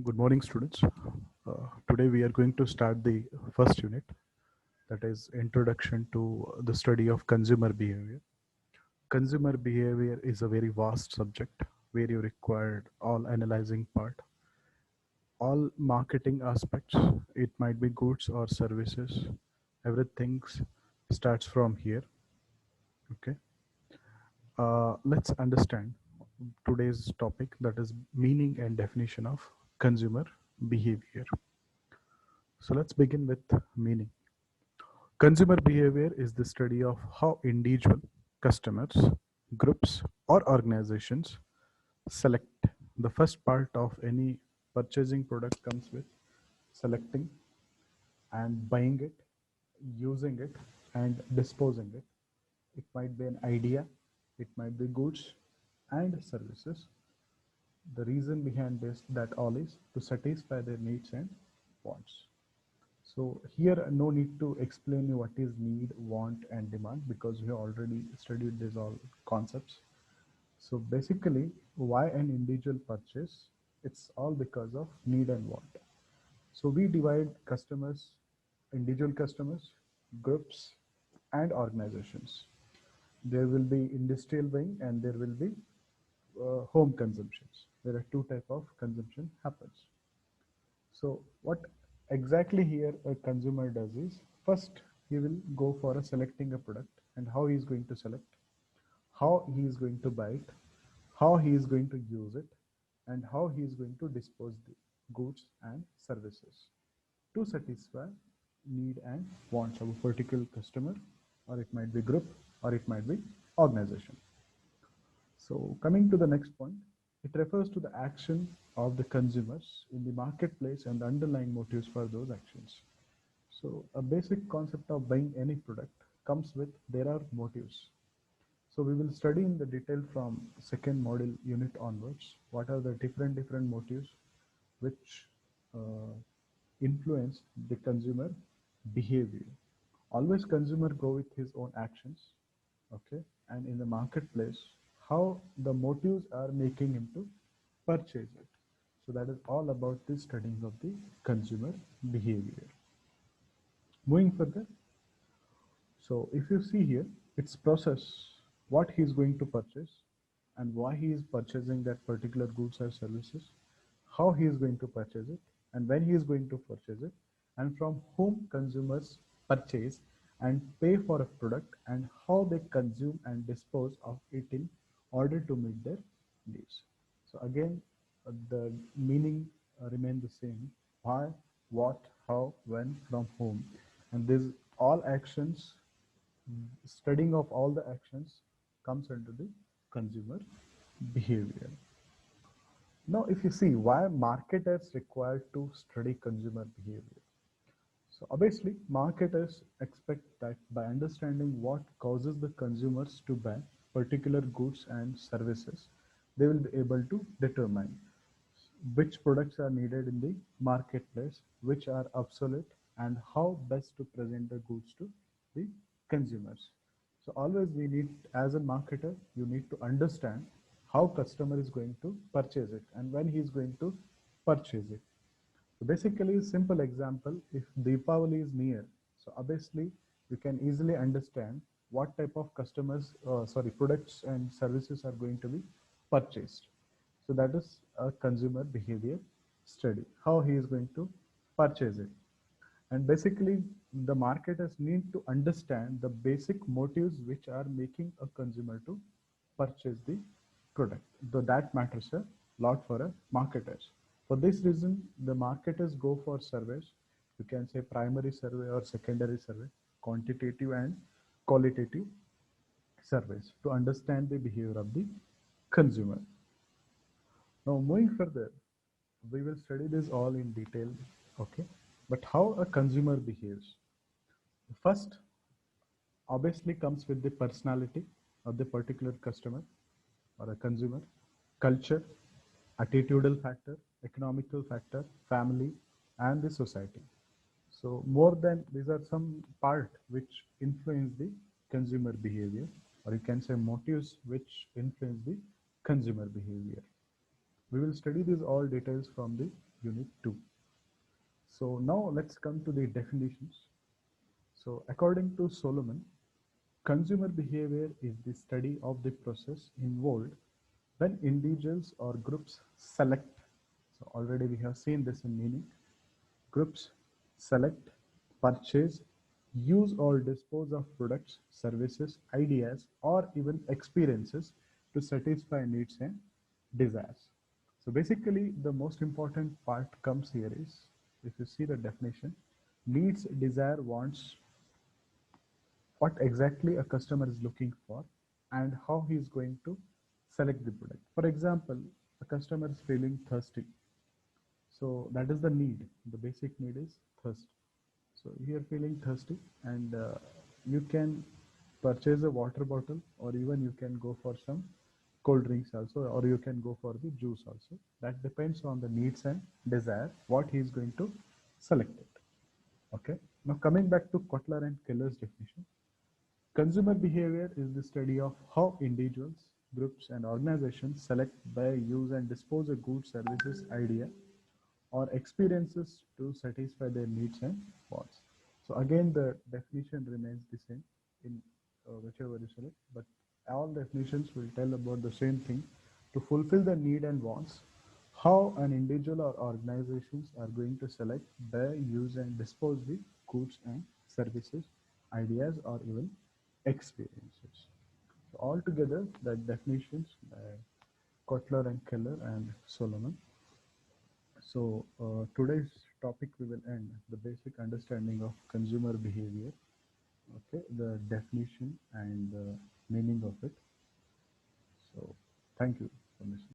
Good morning, students. Today we are going to start the first unit, that is Introduction to the Study of Consumer Behavior. Consumer behavior is a very vast subject where you require all analyzing part, all marketing aspects. It might be goods or services. Everything starts from here. Okay. Let's understand today's topic, that is meaning and definition of consumer behavior. So let's begin with meaning. Consumer behavior is the study of how individual customers, groups, or organizations select. The first part of any purchasing product comes with selecting and buying it, using it, and disposing it. It might be an idea, it might be goods and services. The reason behind this that all is to satisfy their needs and wants. So here, no need to explain you what is need, want, and demand because we have already studied these all concepts. So basically, why an individual purchase? It's all because of need and want. So we divide customers, individual customers, groups, and organizations. There will be industrial buying and there will be home consumptions. There are two type of consumption happens. So what exactly here a consumer does is, first he will go for a selecting a product and how he is going to select, how he is going to buy it, how he is going to use it, and how he is going to dispose the goods and services to satisfy need and wants of a particular customer, or it might be group, or it might be organization. So coming to the next point, it refers to the action of the consumers in the marketplace and the underlying motives for those actions. So a basic concept of buying any product comes with there are motives. So we will study in the detail from second module unit onwards what are the different motives which uh, influence the consumer behavior. Always consumer go with his own actions, okay, and in the marketplace how the motives are making him to purchase it. So that is all about the studying of the consumer behavior. Moving further, so if you see here, it's process, what he is going to purchase and why he is purchasing that particular goods or services, how he is going to purchase it and when he is going to purchase it, and from whom consumers purchase and pay for a product, and how they consume and dispose of it in order to meet their needs. So again, the meaning remain the same: why, what, how, when, from whom, and these all actions, studying of all the actions comes under the consumer behavior. Now, if you see why marketers required to study consumer behavior. So obviously, marketers expect that by understanding what causes the consumers to buy particular goods and services, they will be able to determine which products are needed in the marketplace, which are obsolete, and how best to present the goods to the consumers. So always we need, as a marketer, you need to understand how customer is going to purchase it and when he is going to purchase it. So basically, simple example, if Deepavali is near, so obviously you can easily understand what type of products and services are going to be purchased. So that is a consumer behavior study, how he is going to purchase it. And basically, the marketers need to understand the basic motives which are making a consumer to purchase the product. Though that matters a lot for a marketers. For this reason, the marketers go for surveys. You can say primary survey or secondary survey, quantitative and qualitative surveys to understand the behavior of the consumer. Now, moving further, we will study this all in detail, okay? But how a consumer behaves. First, obviously comes with the personality of the particular customer or a consumer, culture, attitudinal factor, economical factor, family, and the society. So more than these are some part which influence the consumer behavior, or you can say motives which influence the consumer behavior. We will study these all details from the Unit 2. So now let's come to the definitions. So according to Solomon, consumer behavior is the study of the process involved when individuals or groups select. So already we have seen this in meaning. Groups select, purchase, use or dispose of products, services, ideas, or even experiences to satisfy needs and desires. So basically, the most important part comes here is if you see the definition, needs, desire, wants, what exactly a customer is looking for and how he is going to select the product. For example, a customer is feeling thirsty. So that is the need. The basic need is thirst. So you're feeling thirsty and you can purchase a water bottle or even you can go for some cold drinks also or you can go for the juice also. That depends on the needs and desire what he is going to select it. Okay. Now coming back to Kotler and Keller's definition. Consumer behavior is the study of how individuals, groups, and organizations select, buy, use, and dispose of goods, services, idea, or experiences to satisfy their needs and wants. So again, the definition remains the same in whichever you select, but all definitions will tell about the same thing. To fulfill the need and wants, how an individual or organizations are going to select, buy, use, and dispose the goods and services, ideas, or even experiences. So altogether, the definitions by Kotler and Keller and Solomon. So today's topic we will end the basic understanding of consumer behavior, okay, the definition and the meaning of it. So thank you for listening.